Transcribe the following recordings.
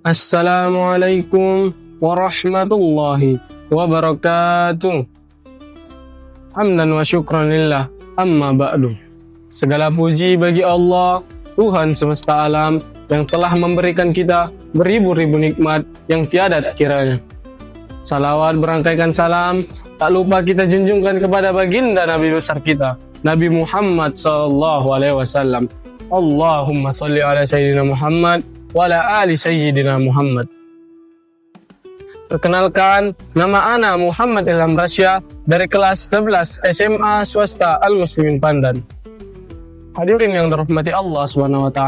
Assalamualaikum warahmatullahi wabarakatuh. Hamdan wa syukran lillah, amma ba'du. Segala puji bagi Allah, Tuhan semesta alam, yang telah memberikan kita beribu-ribu nikmat yang tiada kiranya. Salawat berangkaikan salam, tak lupa kita junjungkan kepada baginda Nabi besar kita, Nabi Muhammad SAW. Allahumma salli ala Sayyidina Muhammad wa ala ali Sayyidina Muhammad. Perkenalkan, nama ana Muhammad Ilham Rasya dari kelas 11 SMA Swasta Al-Muslimin Pandan. Hadirin yang dirahmati Allah SWT.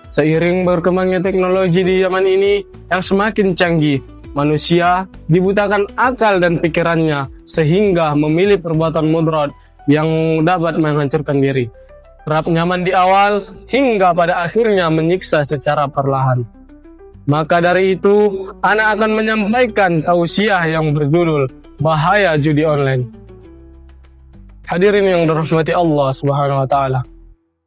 Seiring berkembangnya teknologi di zaman ini yang semakin canggih, manusia dibutakan akal dan pikirannya sehingga memilih perbuatan mudarat yang dapat menghancurkan diri. Kerap nyaman di awal hingga pada akhirnya menyiksa secara perlahan. Maka dari itu, ana akan menyampaikan tausiah yang berjudul Bahaya Judi Online. Hadirin yang dirahmati Allah Subhanahu wa taala.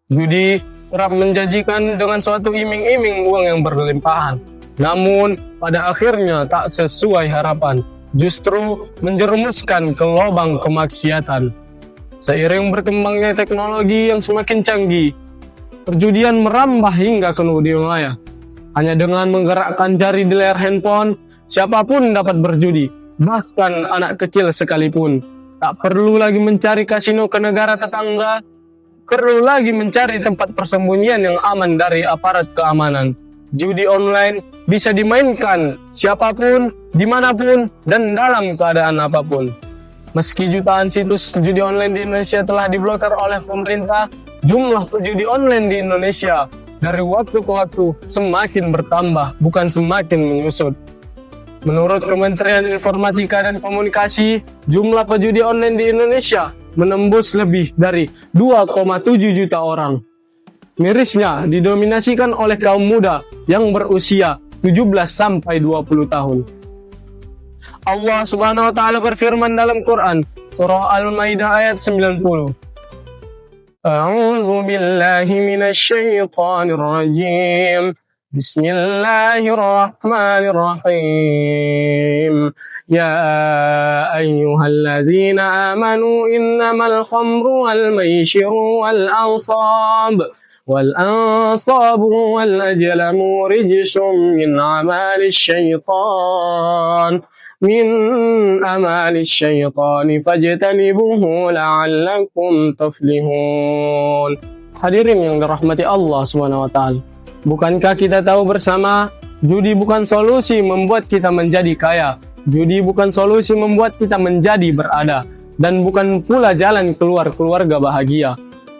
Judi kerap menjanjikan dengan suatu iming-iming uang yang berlimpahan. Namun, pada akhirnya tak sesuai harapan, justru menjerumuskan ke lubang kemaksiatan. Seiring berkembangnya teknologi yang semakin canggih, perjudian merambah hingga ke dunia maya. Hanya dengan menggerakkan jari di layar handphone, siapapun dapat berjudi, bahkan anak kecil sekalipun. Tak perlu lagi mencari kasino ke negara tetangga, perlu lagi mencari tempat persembunyian yang aman dari aparat keamanan. Judi online bisa dimainkan siapapun, dimanapun, dan dalam keadaan apapun. Meski jutaan situs judi online di Indonesia telah diblokir oleh pemerintah, jumlah pejudi online di Indonesia dari waktu ke waktu semakin bertambah, bukan semakin menyusut. Menurut Kementerian Informatika dan Komunikasi, jumlah pejudi online di Indonesia menembus lebih dari 2,7 juta orang. Mirisnya didominasikan oleh kaum muda yang berusia 17 sampai 20 tahun. Allah Subhanahu wa taala berfirman dalam Quran, surah Al-Maidah ayat 90. A'udzu billahi minasy syaithanir rajim. Bismillahirrahmanirrahim. Ya ayyuhalladzina amanu innamal khamru wal maisiru wal ansab والأنصاب والأزلام رجس من أعمال الشيطان فاجتنبوه لعلكم تفلحون. Hadirin yang dirahmati Allah SWT. Bukankah kita tahu bersama, judi bukan solusi membuat kita menjadi kaya, judi bukan solusi membuat kita menjadi berada, dan bukan pula jalan keluar keluarga bahagia.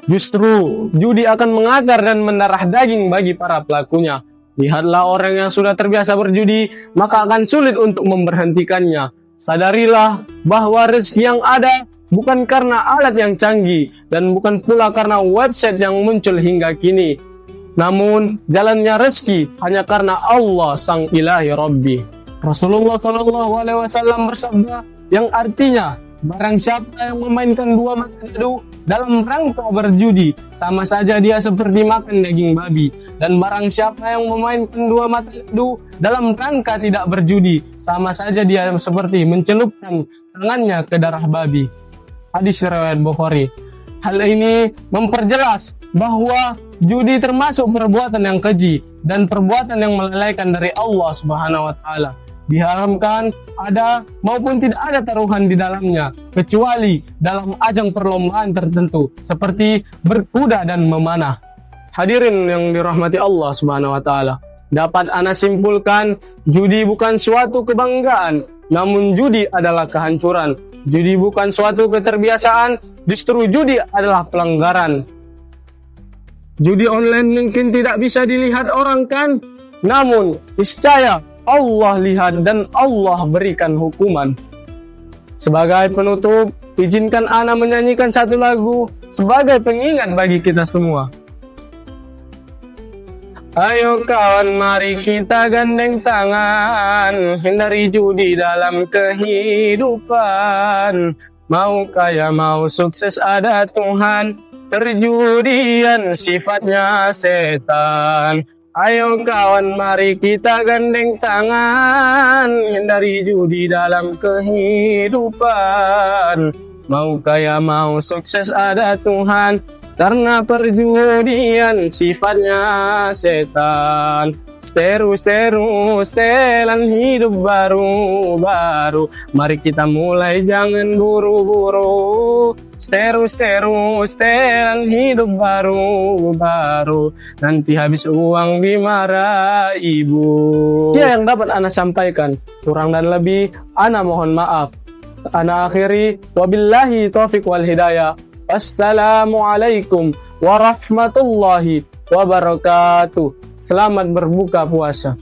Justru, judi akan mengakar dan mendarah daging bagi para pelakunya. Lihatlah orang yang sudah terbiasa berjudi, maka akan sulit untuk memberhentikannya. Sadarilah bahwa rezeki yang ada bukan karena alat yang canggih, dan bukan pula karena website yang muncul hingga kini. Namun, jalannya rezeki hanya karena Allah Sang Ilahi Rabbi. Rasulullah SAW bersabda yang artinya, barang siapa yang memainkan dua mata dadu dalam rangka berjudi, sama saja dia seperti makan daging babi. Dan barang siapa yang memainkan dua mata dadu dalam rangka tidak berjudi, sama saja dia seperti mencelupkan tangannya ke darah babi. Hadis riwayat Bukhari. Hal ini memperjelas bahwa judi termasuk perbuatan yang keji dan perbuatan yang melalaikan dari Allah Subhanahu wa taala. Diharamkan ada maupun tidak ada taruhan di dalamnya, kecuali dalam ajang perlombaan tertentu seperti berkuda dan memanah. Hadirin yang dirahmati Allah Subhanahu wa taala, dapat ana simpulkan, judi bukan suatu kebanggaan, namun judi adalah kehancuran. Judi bukan suatu keterbiasaan, justru judi adalah pelanggaran. Judi online mungkin tidak bisa dilihat orang kan, namun niscaya Allah lihat dan Allah berikan hukuman. Sebagai penutup, izinkan ana menyanyikan satu lagu sebagai pengingat bagi kita semua. Ayo kawan, mari kita gandeng tangan, hindari judi dalam kehidupan. Mau kaya, mau sukses ada Tuhan, perjudian sifatnya setan. Ayo kawan, mari kita gandeng tangan, hindari judi dalam kehidupan. Mau kaya mau sukses ada Tuhan, karena perjudian sifatnya setan. Seteru, setelan hidup baru. Mari kita mulai, jangan buru-buru. Seteru, setelan hidup baru. Nanti habis uang dimarahi ibu. Ya, yang dapat ana sampaikan, kurang dan lebih ana mohon maaf. Ana akhiri, wabillahi taufiq wal hidayah. Wassalamualaikum warahmatullahi wabarakatuh. Selamat berbuka puasa.